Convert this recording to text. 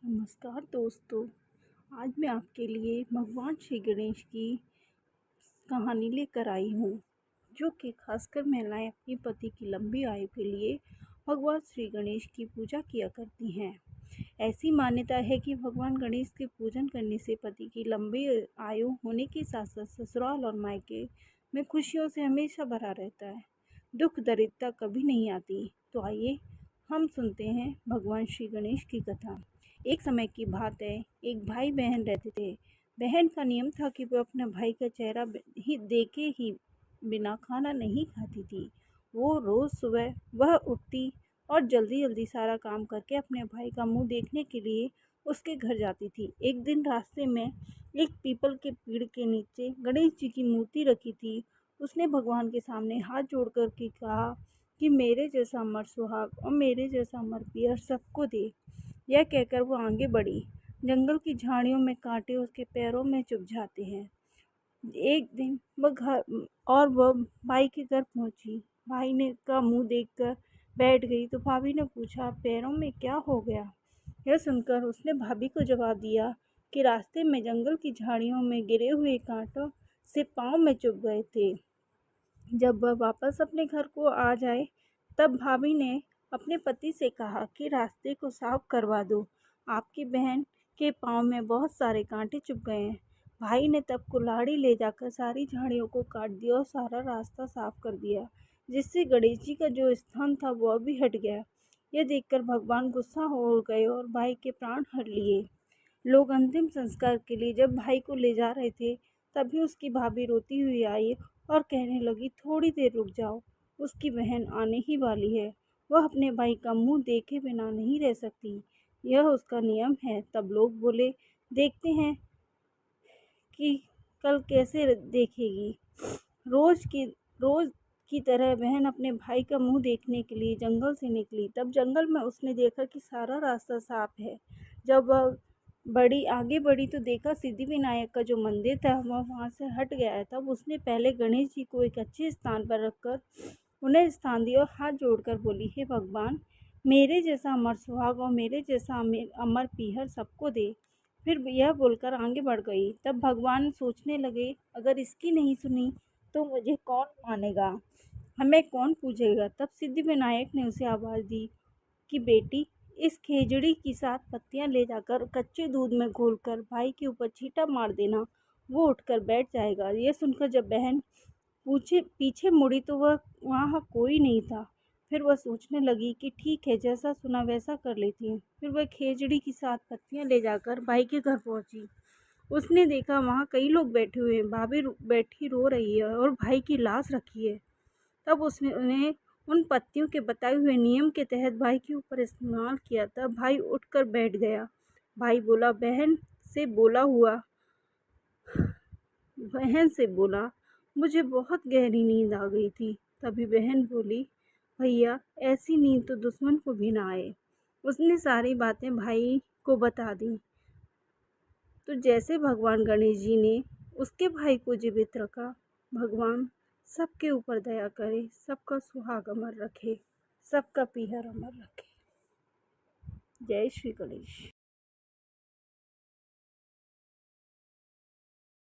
नमस्कार दोस्तों। आज मैं आपके लिए भगवान श्री गणेश की कहानी लेकर आई हूँ, जो कि खासकर महिलाएं अपने पति की लंबी आयु के लिए भगवान श्री गणेश की पूजा किया करती हैं। ऐसी मान्यता है कि भगवान गणेश के पूजन करने से पति की लंबी आयु होने के साथ साथ ससुराल और मायके में खुशियों से हमेशा भरा रहता है, दुख दरिद्रता कभी नहीं आती। तो आइए हम सुनते हैं भगवान श्री गणेश की कथा। एक समय की बात है, एक भाई बहन रहते थे। बहन का नियम था कि वह अपने भाई का चेहरा ही देखे ही बिना खाना नहीं खाती थी। वो रोज़ सुबह वह उठती और जल्दी जल्दी सारा काम करके अपने भाई का मुंह देखने के लिए उसके घर जाती थी। एक दिन रास्ते में एक पीपल के पेड़ के नीचे गणेश जी की मूर्ति रखी थी। उसने भगवान के सामने हाथ जोड़ कर के कहा कि मेरे जैसा अमर सुहाग और मेरे जैसा अमर पियर सबको दे। यह कहकर वो आगे बढ़ी। जंगल की झाड़ियों में कांटे उसके पैरों में चुभ जाते हैं। एक दिन वह भाई के घर पहुंची। भाई ने का मुंह देखकर बैठ गई तो भाभी ने पूछा, पैरों में क्या हो गया? यह सुनकर उसने भाभी को जवाब दिया कि रास्ते में जंगल की झाड़ियों में गिरे हुए कांटों से पाँव में चुभ गए थे। जब वह वापस अपने घर को आ जाए तब भाभी ने अपने पति से कहा कि रास्ते को साफ करवा दो, आपकी बहन के पाँव में बहुत सारे कांटे चुभ गए हैं। भाई ने तब कुल्हाड़ी ले जाकर सारी झाड़ियों को काट दिया और सारा रास्ता साफ कर दिया, जिससे गणेश जी का जो स्थान था वह भी हट गया। यह देखकर भगवान गुस्सा हो गए और भाई के प्राण हर लिए। लोग अंतिम संस्कार के लिए जब भाई को ले जा रहे थे तभी उसकी भाभी रोती हुई आई और कहने लगी, थोड़ी देर रुक जाओ, उसकी बहन आने ही वाली है। वह अपने भाई का मुंह देखे बिना नहीं रह सकती, यह उसका नियम है। तब लोग बोले, देखते हैं कि कल कैसे देखेगी। रोज की तरह बहन अपने भाई का मुंह देखने के लिए जंगल से निकली। तब जंगल में उसने देखा कि सारा रास्ता साफ है। जब वह आगे बढ़ी तो देखा सिद्धि विनायक का जो मंदिर था वह वहाँ से हट गया है। तब उसने पहले गणेश जी को एक अच्छे स्थान पर रखकर उन्हें स्थान दिया और हाथ जोड़कर बोली, हे भगवान, मेरे जैसा अमर सुहाग और मेरे जैसा अमर पीहर सबको दे। फिर यह बोलकर आगे बढ़ गई। तब भगवान सोचने लगे, अगर इसकी नहीं सुनी तो मुझे कौन मानेगा, हमें कौन पूजेगा। तब सिद्धि विनायक ने उसे आवाज़ दी कि बेटी, इस खेजड़ी की 7 पत्तियां ले जाकर कच्चे दूध में घोलकर भाई के ऊपर छींटा मार देना, वो उठकर बैठ जाएगा। यह सुनकर जब बहन पीछे मुड़ी तो वह वहाँ कोई नहीं था। फिर वह सोचने लगी कि ठीक है, जैसा सुना वैसा कर लेती हूँ। फिर वह खेजड़ी की 7 पत्तियां ले जाकर भाई के घर पहुँची। उसने देखा वहाँ कई लोग बैठे हुए हैं, भाभी बैठी रो रही है और भाई की लाश रखी है। तब उसने उन्हें उन पत्तियों के बताए हुए नियम के तहत भाई के ऊपर इस्तेमाल किया। तब भाई उठकर बैठ गया। भाई बोला, बहन से बोला, मुझे बहुत गहरी नींद आ गई थी। तभी बहन बोली, भैया, ऐसी नींद तो दुश्मन को भी ना आए। उसने सारी बातें भाई को बता दी। तो जैसे भगवान गणेश जी ने उसके भाई को जीवित रखा, भगवान सबके ऊपर दया करे, सबका सुहाग अमर रखे, सबका पीहर अमर रखे। जय श्री गणेश।